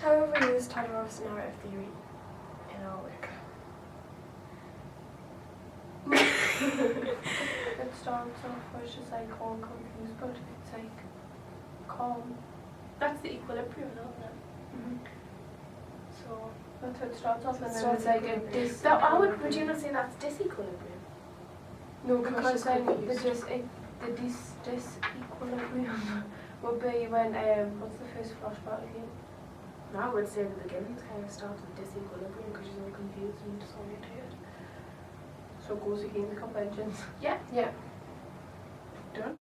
How have we used Todorow's narrative theory in our work? It starts off where she's like all confused, but it's like calm. That's the equilibrium, isn't it? Mm-hmm. So that's how it starts off, and then Starts it's like equilibrium. a dis. That, would you not say that's disequilibrium? No, Because then then the disequilibrium would be when what's the first flashback again? No, I would say the beginning kind of starts with disequilibrium because she's all confused and disorientated. So it goes against the conventions. Yeah. Yeah. Done.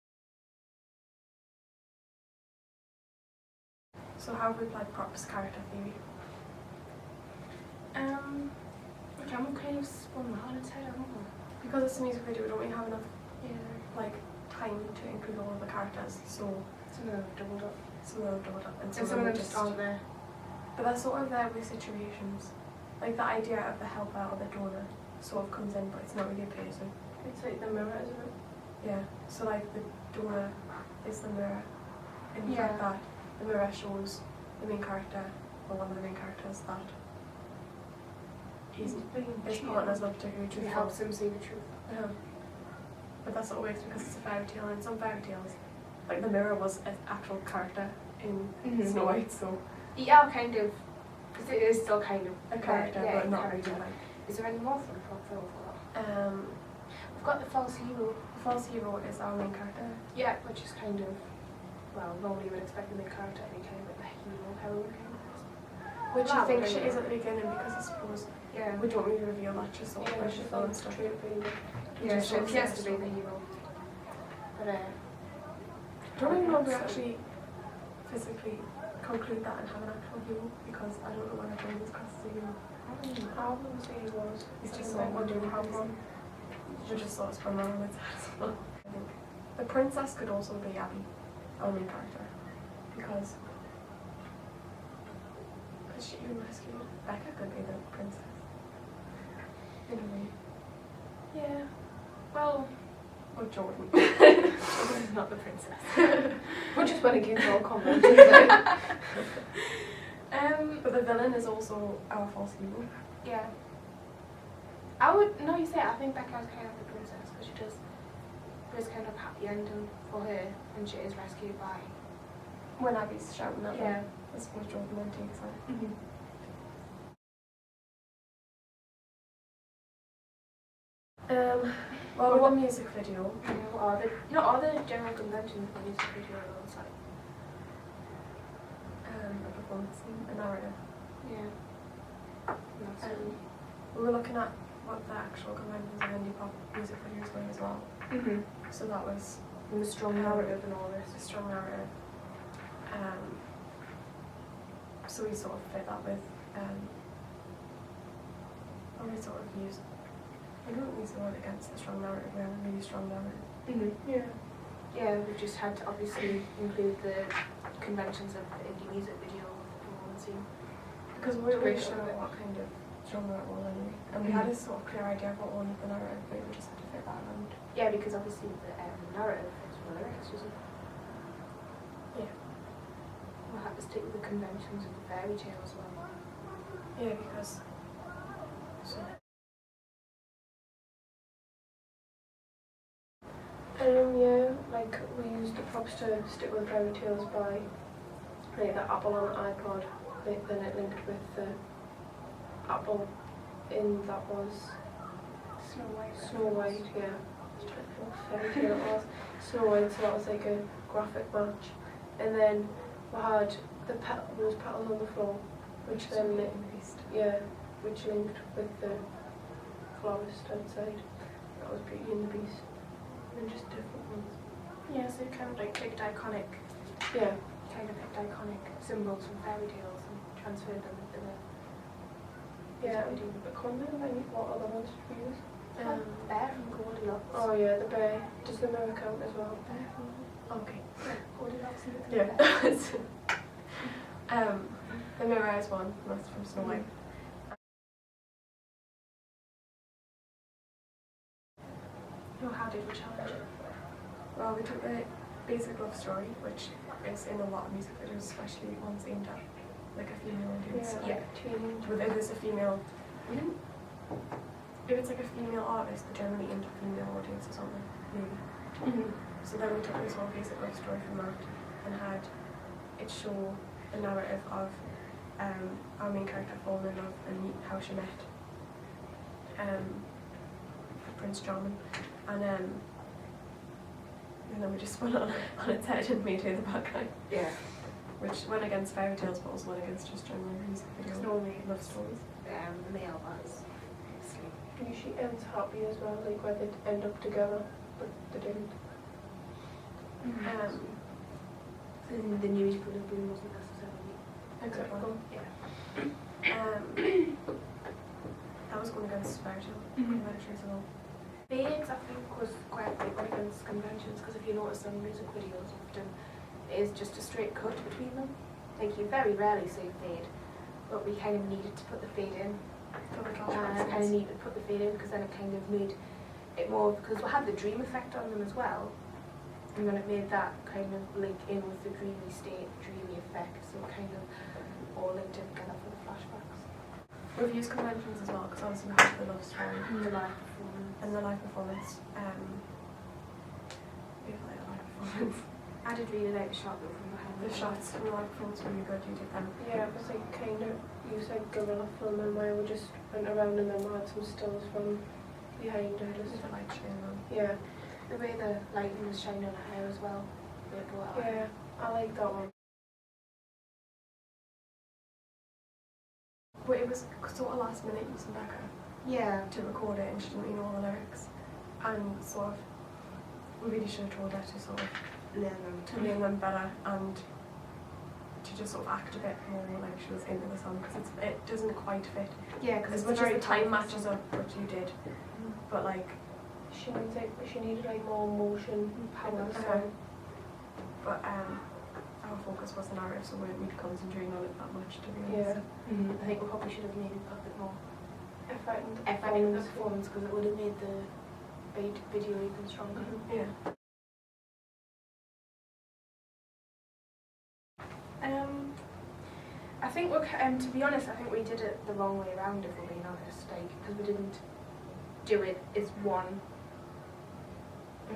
So how have we applied props character theory? Again, we've kind of spun that on its head, haven't we? Because it's a music video, we don't really have enough Yeah. time to include all of the characters, so Some of them are doubled up. some of them are doubled up and And some of them just aren't there. But they're sort of there with situations. Like the idea of the helper or the donor sort of comes in, but it's not really a person. It's like the mirror, isn't it? Yeah. So like the donor is the mirror. In Yeah. fact that the mirror shows the main character, or one of the main characters, that his partner's not particularly It truthful. helps him see the truth. Yeah. But that's not always because it's a fairy tale, and in some fairy tales, like the mirror was an actual character in Snow White, so Yeah, kind of. Because it is still kind of a character, yeah, but not character. really like. Is there any more for the prop film for that? We've got the false hero. The false hero is our main character. Yeah, which is kind of, well, normally you would expect the main character to be kind of like the hero, heroine kind of person. Which I Well, think really she is not. at the beginning because I suppose Yeah. we don't really reveal that she's sort of Yeah, like she's the film like and stuff. Yeah, Just sort of she has to says be so. the hero. But Don't even know if we actually physically conclude that and have an actual hero because I don't know when I joined this class as a hero. I wouldn't say he was. He's just like someone doing have one. We just sort of spun around with that as well. I think the princess could also be Abby, our main character, because she even rescued Becca could be the princess. In a way. Yeah. Well, Or Jordan. Jordan's not the princess. We're just went against all conventions. But the villain is also our false hero. Yeah. I would, no, you say it, I think Becca's kind of the princess because she does, there's kind of happy ending for her and she is rescued by. When Abby's shouting at Yeah. them, I suppose Jordan then takes her. Mm-hmm. Well, with the music video, What are the general conventions for music video on the site? a performance scene, a narrative. Yeah. We were looking at what the actual conventions of indie pop music videos were as well. Mm-hmm. So that was And the strong narrative and all this. a strong narrative. So we sort of fit that with, or we sort of used, we don't use the word against the strong narrative, we have a really strong narrative. Mm-hmm. Yeah. Yeah, we just had to obviously include the conventions of the indie music video performance scene. Because we weren't Duration sure of it. what kind of genre it was anyway. And we had a sort of clear idea of what one of the narrative, but we just had to fit that around. Yeah, because obviously the narrative is lyrics, isn't it? Yeah. We'll have to stick with the conventions of the fairy tale as well. Yeah, because so Yeah, like we used the props to stick with fairy tales by like the apple on an iPod, then it linked with the apple in that was Snow White, yeah. What fairy tale it was. Snow White, so that was like a graphic match. And then we had those petals on the floor, which then which linked with the florist outside. That was Beauty and the Beast. And just different ones. Yeah, so you kind of like picked iconic. Yeah. Kind of picked iconic symbols from fairy tales and transferred them into the. Yeah. But Conman, what other ones did we use? Bear from Goldilocks. Oh yeah, the bear. Does the mirror count as well? Bear from. Okay. Goldilocks and the bear. Yeah. The mirror is one, and that's from Snow White. No, how did we challenge it? Well, we took the basic love story, which is in a lot of music videos, especially ones aimed at like a female audience. Yeah, tuning. But if there's a female, if it's like a female artist, they're generally into female audience or something, maybe. So then we took this one basic love story from that and had it show a narrative of our main character falling in love and how she met Prince Charming, and then we just spun it on its head and made her the bad guy. Yeah. Which went against fairy tales, but also went against just general music video love stories. Male ones. Usually ends happy as well, like where they end up together, but they didn't. And the news would have been wasn't necessarily. Exactly. Yeah. That was going against fairy tale conventions as well. Fades, I think, was quite big one against conventions, because if you notice on music videos often it is just a straight cut between them. Like you very rarely see a fade, but we kind of needed to put the fade in. I kind of needed to put the fade in because then it kind of made it more, because we had the dream effect on them as well, and then it made that kind of link in with the dreamy state, dreamy effect, so it kind of all linked in together for the flashbacks. We've used conventions as well, because obviously we have the love story The live performance. and the live performance. We have like a live performance. I did really like the shot though from behind. The shots from the live performance were really good. You did them. Yeah, it was like kind of used like guerrilla filming where we just went around and then we had some stills from behind and just Just the light shining on. yeah. The way the lighting was shining on her hair as well. They brought out. Yeah, I like that one. But it was sort of last minute using Becca Yeah. to record it, and she didn't really know all the lyrics, and sort of we really should have told her to sort of to learn them better and to just sort of act a bit more like she was into the song, because it doesn't quite fit. Yeah, because As much as the time matches up what you did, but like She needed like more emotion, power. So but our focus was the narrative, so we weren't concentrating on it that much, to be honest. yeah, I think we probably should have maybe put a bit more effort and effort into the performance, because it would have made the video even stronger. Yeah. I think we're, to be honest, I think we did it the wrong way around, if we're being honest, like, because we didn't do it as one.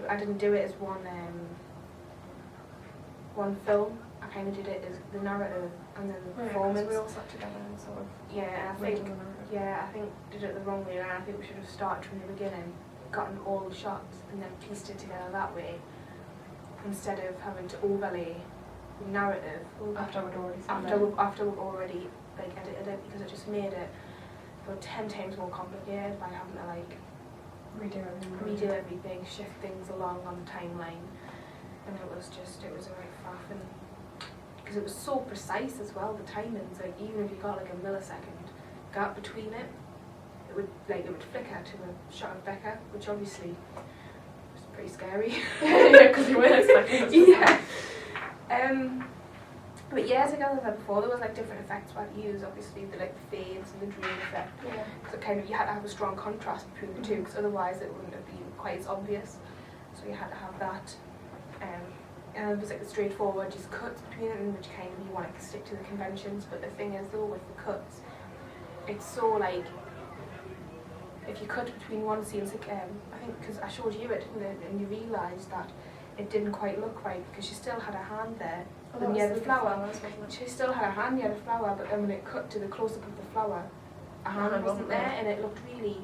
I didn't do it as one film. I kind of did it as the narrative and then the performance. We all sat together and sort of Yeah, I made think. the narrative. Yeah, I think did it the wrong way around. I think we should have started from the beginning, gotten all the shots, and then pieced it together that way, instead of having to overlay the narrative After we'd already seen after we've already like edited it, because it just made it feel 10 times more complicated by having to like redo everything, shift things along on the timeline, and it was a right faff, and because it was so precise as well, the timings, like even if you got like a millisecond gap between it, it would flicker to a shot of Becca, which obviously was pretty scary. Yeah, because you weren't expecting us to Yeah. But years ago, as I said before, there was like different effects we had to use. Obviously, the like the fades and the dream effect. yeah. So kind of you had to have a strong contrast between the two, because otherwise it wouldn't have been quite as obvious. So you had to have that. And it was like the straightforward just cuts between it, in which kind of you want to stick to the conventions. But the thing is though, with the cuts, it's so like, if you cut between one scene, it's like, I think because I showed you it, didn't it, and you realised that it didn't quite look right, because she still had a hand there near the flower. She still had a hand near the flower, but then when it cut to the close-up of the flower, a hand wasn't there, and it looked really...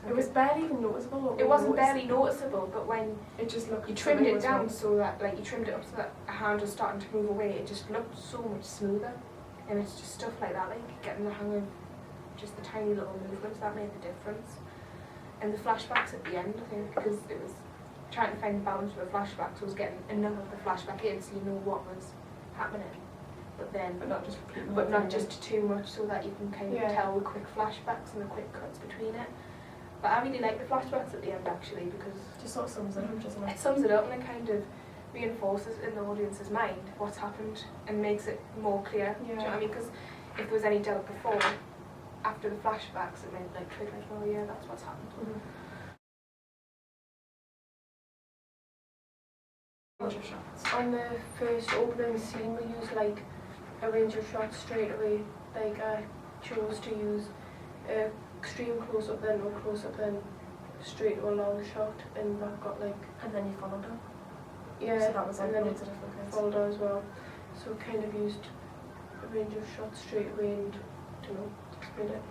It was barely even noticeable. It wasn't barely noticeable, but when it just looked. you trimmed it down so that, like, you trimmed it up so that a hand was starting to move away, it just looked so much smoother. And it's just stuff like that, like getting the hang of just the tiny little movements that made the difference. And the flashbacks at the end, I think, because it was trying to find the balance with the flashbacks, was getting enough of the flashback in so you know what was happening. But then, But not just repeating. but not just too much, so that you can kind of Yeah. tell the quick flashbacks and the quick cuts between it. But I really like the flashbacks at the end, actually, because Just sort of sums it up, doesn't it it? sums it up and it kind of reinforces in the audience's mind what's happened and makes it more clear. Do you know what I mean? Because if there was any doubt before, after the flashbacks, it meant like triggered, oh yeah, that's what's happened. Shots. On the first opening scene, we used like a range of shots straight away. Like I chose to use extreme close up then, or close up then, straight to a long shot, and that got like, And then you followed up. yeah, So that was like and then loads it of different kinds. followed on as well. So kind of used a range of shots straight away and, I don't know, explain it.